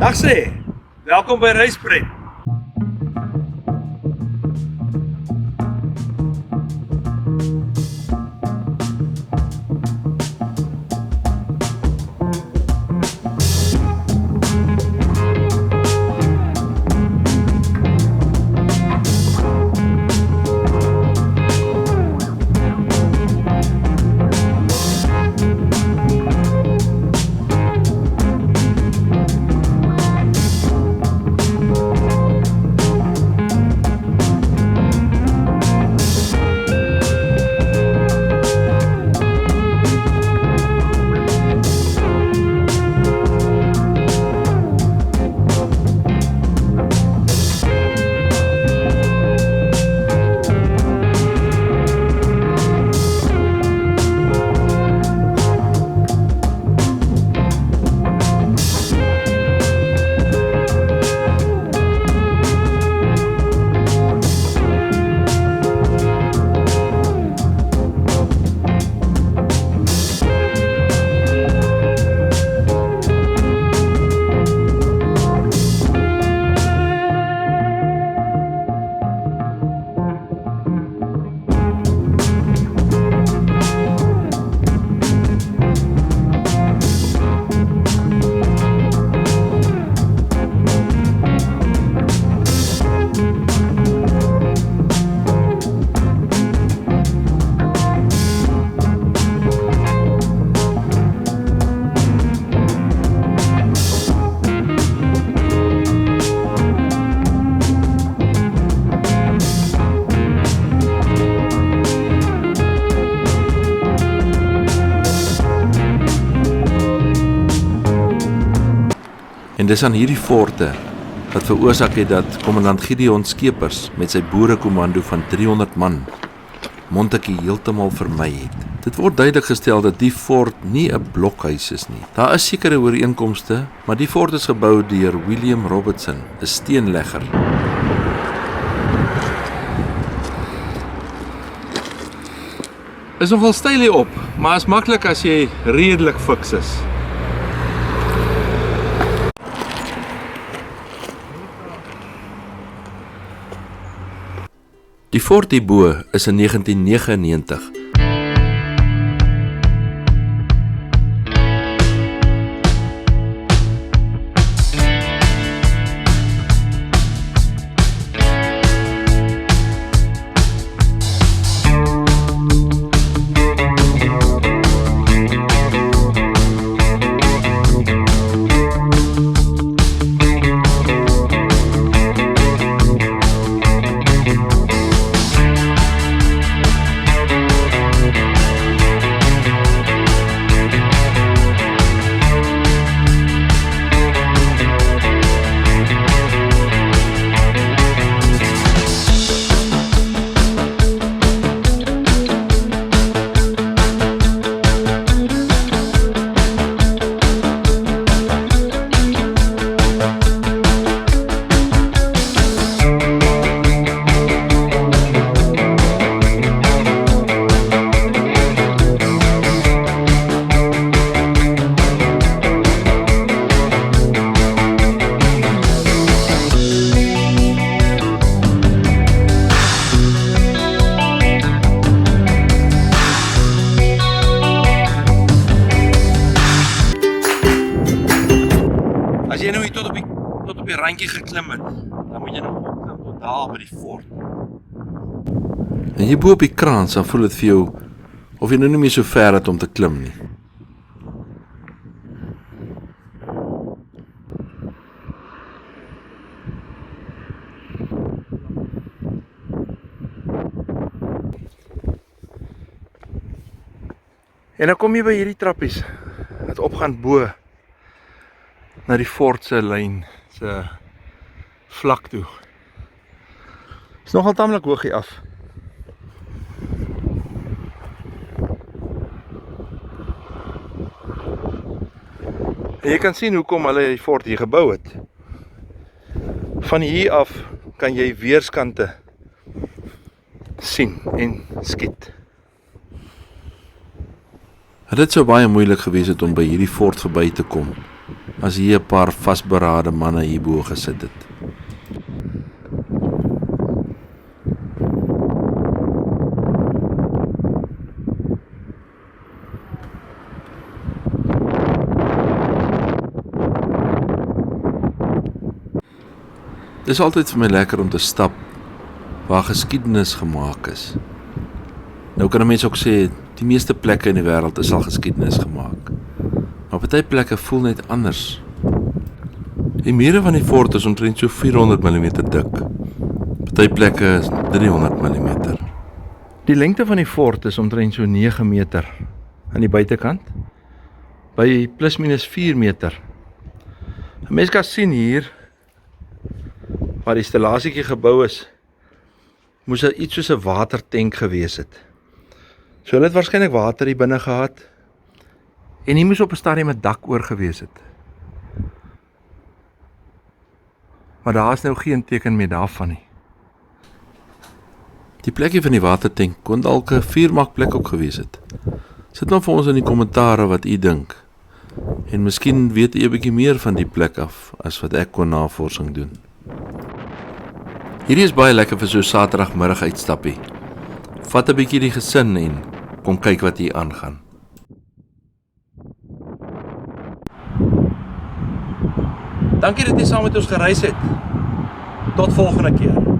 Dag sê, welkom by Reispret. En dis aan hierdie forte wat veroorsaak het dat kommandant Gideon Skeepers met sy boerekommando van 300 man Montetjie heeltemal vermy het. Dit word duidelik gestel dat die fort nie 'n blokhuis is nie. Daar is sekere ooreenkomste, maar die fort is gebou deur William Robertson, 'n steenlegger. Is nogal styl hier op, maar is maklik as jy redelik fiks is. Die fort hierbo is in 1999 As jy nou hier tot op die randjie geklim het, dan moet jy nog opklim tot daar by die fort. En hierbo op die kraans, dan voel dit vir jou of jy nou nie meer so ver het om te klim nie. En dan kom jy by hierdie trappies wat opgaan bo na die fort se lyn se vlak toe. Is nogal tamelik hoog hier af. En jy kan sien hoekom hulle die fort hier gebou het. Van hier af kan jy weerskante sien en skiet. Dit sou baie moeilik gewees het om by hierdie fort verby te kom. as hier 'n paar vasberade manne hierbo gesit het. Dis altyd vir my lekker om te stap waar geskiedenis gemaak is. Nou kan 'n mens ook sê, die meeste plekke in die wêreld is al geskiedenis gemaak. Maar party plekke voel net anders. Die mure van die fort is omtrent so 400 mm dik. Party plekke is 300 mm. Die lengte van die fort is omtrent so 9 meter aan die buitekant, by plus minus 4 meter. 'n Mens kan sien hier, waar die stellasietjie gebou is, moes daar iets soos 'n watertank gewees het. So hulle het waarskynlik water hier binne gehad, en hier moes op 'n stadium 'n dak oor gewees het. Maar daar is nou geen teken meer daarvan nie. Die plekkie van die watertank kon dalk 'n vuurmaakplek ook gewees het. Sit maar vir ons in die kommentare wat u dink. En miskien weet u 'n bietjie meer van die plek af as wat ek kon navorsing doen. Hierdie is baie lekker vir so 'n Saterdagmiddag uitstappie. Vat 'n bietjie die gesin en kom kyk wat hier aangaan. Dankie dat jy saam met ons gereis het. Tot volgende keer.